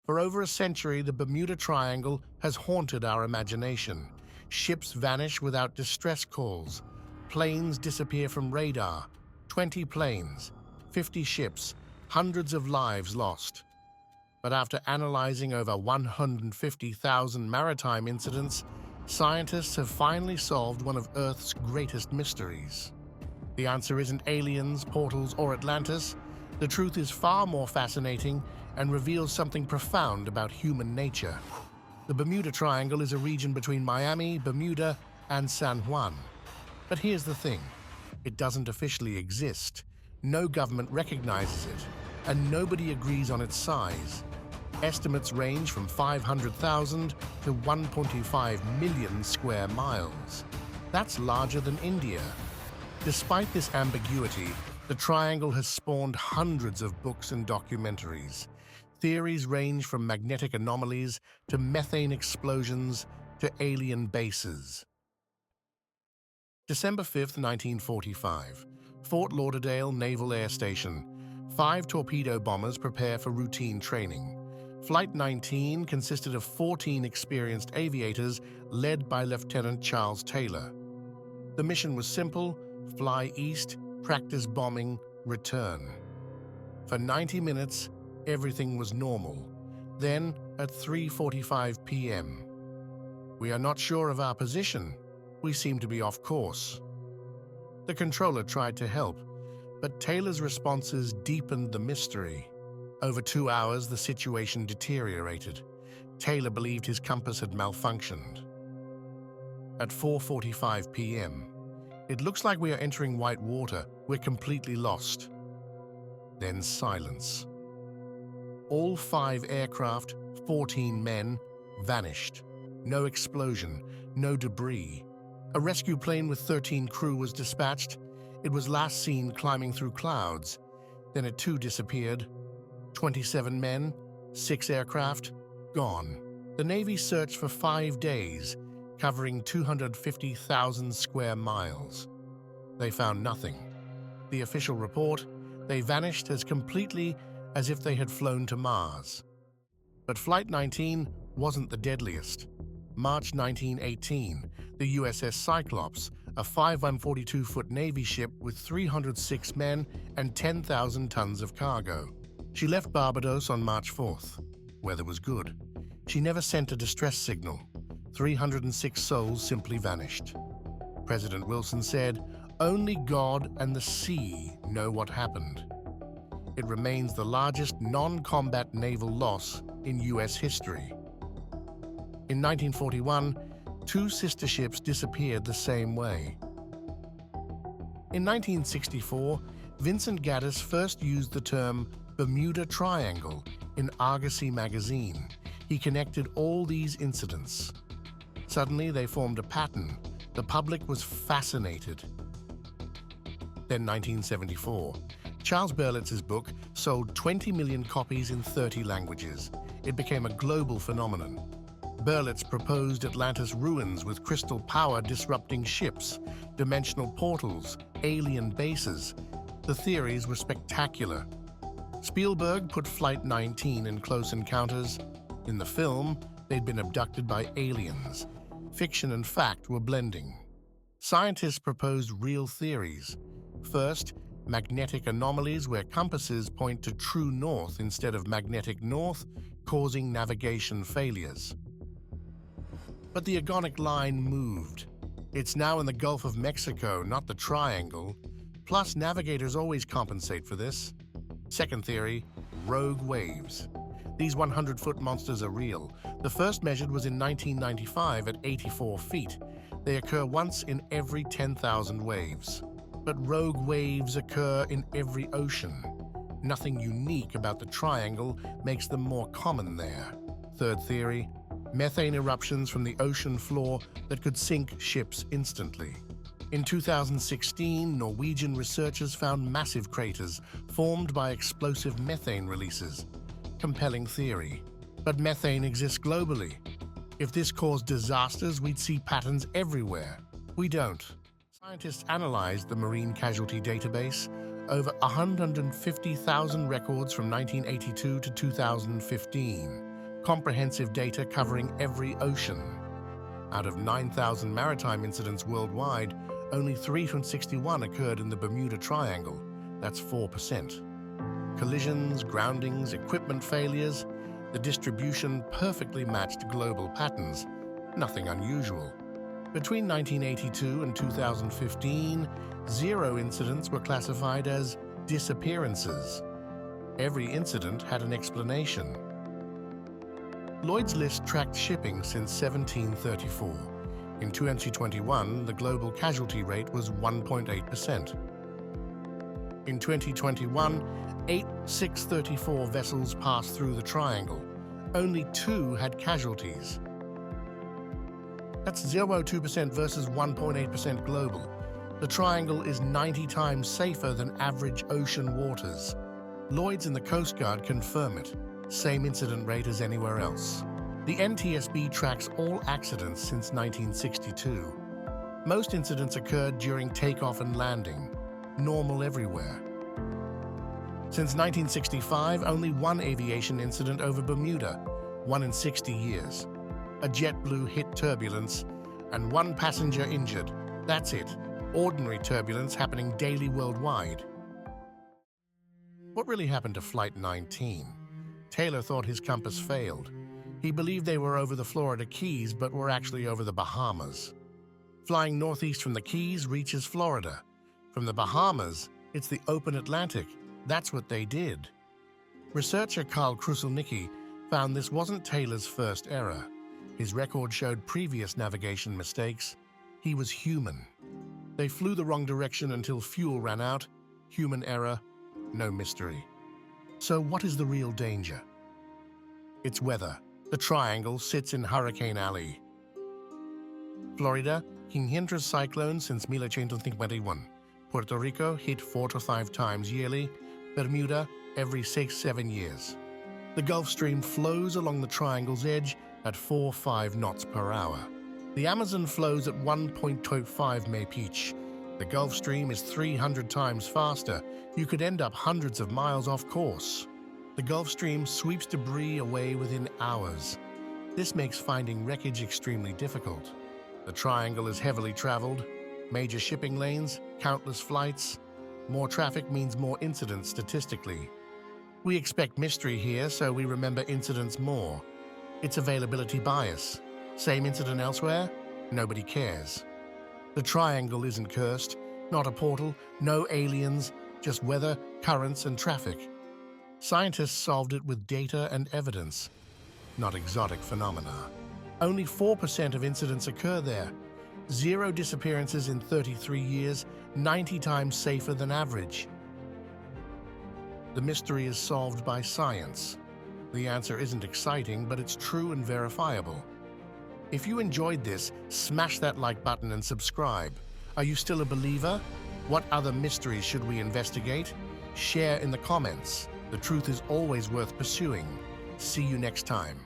For over a century, the Bermuda Triangle has haunted our imagination. Ships vanish without distress calls. Planes disappear from radar. 20 planes, 50 ships, hundreds of lives lost. But after analyzing over 150,000 maritime incidents, scientists have finally solved one of Earth's greatest mysteries. The answer isn't aliens, portals, or Atlantis. The truth is far more fascinating and reveals something profound about human nature. The Bermuda Triangle is a region between Miami, Bermuda, and San Juan. But here's the thing. It doesn't officially exist. No government recognizes it, and nobody agrees on its size. Estimates range from 500,000 to 1.5 million square miles. That's larger than India. Despite this ambiguity, the triangle has spawned hundreds of books and documentaries. Theories range from magnetic anomalies to methane explosions to alien bases. December 5, 1945, Fort Lauderdale Naval Air Station. 5 torpedo bombers prepare for routine training. Flight 19 consisted of 14 experienced aviators led by Lieutenant Charles Taylor. The mission was simple: fly east, practice bombing, return. For 90 minutes, everything was normal. Then, at 3:45 p.m., we are not sure of our position. We seem to be off course. The controller tried to help, but Taylor's responses deepened the mystery. Over 2 hours, the situation deteriorated. Taylor believed his compass had malfunctioned. At 4:45 p.m., it looks like we are entering white water. We're completely lost. Then silence. All 5 aircraft, 14 men, vanished. No explosion, no debris. A rescue plane with 13 crew was dispatched. It was last seen climbing through clouds. Then it too disappeared. 27 men, 6 aircraft, gone. The Navy searched for 5 days, covering 250,000 square miles. They found nothing. The official report: they vanished as completely as if they had flown to Mars. But Flight 19 wasn't the deadliest. March 1918, the USS Cyclops, a 542-foot Navy ship with 306 men and 10,000 tons of cargo. She left Barbados on March 4th. Weather was good. She never sent a distress signal. 306 souls simply vanished. President Wilson said, "Only God and the sea know what happened." It remains the largest non-combat naval loss in U.S. history. In 1941, 2 sister ships disappeared the same way. In 1964, Vincent Gaddis first used the term Bermuda Triangle in Argosy magazine. He connected all these incidents. Suddenly, they formed a pattern. The public was fascinated. Then 1974. Charles Berlitz's book sold 20 million copies in 30 languages. It became a global phenomenon. Berlitz proposed Atlantis ruins with crystal power disrupting ships, dimensional portals, alien bases. The theories were spectacular. Spielberg put Flight 19 in Close Encounters. In the film, they'd been abducted by aliens. Fiction and fact were blending. Scientists proposed real theories. First, magnetic anomalies where compasses point to true north instead of magnetic north, causing navigation failures. But the agonic line moved. It's now in the Gulf of Mexico, not the Triangle. Plus, navigators always compensate for this. Second theory, rogue waves. These 100-foot monsters are real. The first measured was in 1995 at 84 feet. They occur once in every 10,000 waves. But rogue waves occur in every ocean. Nothing unique about the Triangle makes them more common there. Third theory, methane eruptions from the ocean floor that could sink ships instantly. In 2016, Norwegian researchers found massive craters formed by explosive methane releases. Compelling theory. But methane exists globally. If this caused disasters, we'd see patterns everywhere. We don't. Scientists analyzed the marine casualty database, over 150,000 records from 1982 to 2015. comprehensive data covering every ocean. Out of 9,000 maritime incidents worldwide, only 361 occurred in the Bermuda Triangle. That's 4%. Collisions, groundings, equipment failures, the distribution perfectly matched global patterns. Nothing unusual. Between 1982 and 2015, 0 incidents were classified as disappearances. Every incident had an explanation. Lloyd's List tracked shipping since 1734. In 2021, the global casualty rate was 1.8%. In 2021, 8 634 vessels passed through the triangle. Only 2 had casualties. That's 0.2% versus 1.8% global. The triangle is 90 times safer than average ocean waters. Lloyd's and the Coast Guard confirm it. Same incident rate as anywhere else. The NTSB tracks all accidents since 1962. Most incidents occurred during takeoff and landing. Normal everywhere. Since 1965, only 1 aviation incident over Bermuda, 1 in 60 years. A JetBlue hit turbulence, and 1 passenger injured. That's it. Ordinary turbulence happening daily worldwide. What really happened to Flight 19? Taylor thought his compass failed. He believed they were over the Florida Keys, but were actually over the Bahamas. Flying northeast from the Keys reaches Florida. From the Bahamas, it's the open Atlantic. That's what they did. Researcher Carl Kruselnicki found this wasn't Taylor's first error. His record showed previous navigation mistakes. He was human. They flew the wrong direction until fuel ran out. Human error, no mystery. So what is the real danger? It's weather. The triangle sits in Hurricane Alley. Florida, hinhintras cyclones since 1851. Puerto Rico hit 4 to 5 times yearly. Bermuda every 6-7 years. The Gulf Stream flows along the triangle's edge at 4-5 knots per hour. The Amazon flows at 1.25 mph. The Gulf Stream is 300 times faster. You could end up hundreds of miles off course. The Gulf Stream sweeps debris away within hours. This makes finding wreckage extremely difficult. The triangle is heavily traveled. Major shipping lanes, countless flights. More traffic means more incidents statistically. We expect mystery here, so we remember incidents more. It's availability bias. Same incident elsewhere? Nobody cares. The triangle isn't cursed, not a portal, no aliens, just weather, currents, and traffic. Scientists solved it with data and evidence, not exotic phenomena. Only 4% of incidents occur there. 0 disappearances in 33 years, 90 times safer than average. The mystery is solved by science. The answer isn't exciting, but it's true and verifiable. If you enjoyed this, smash that like button and subscribe. Are you still a believer? What other mysteries should we investigate? Share in the comments. The truth is always worth pursuing. See you next time.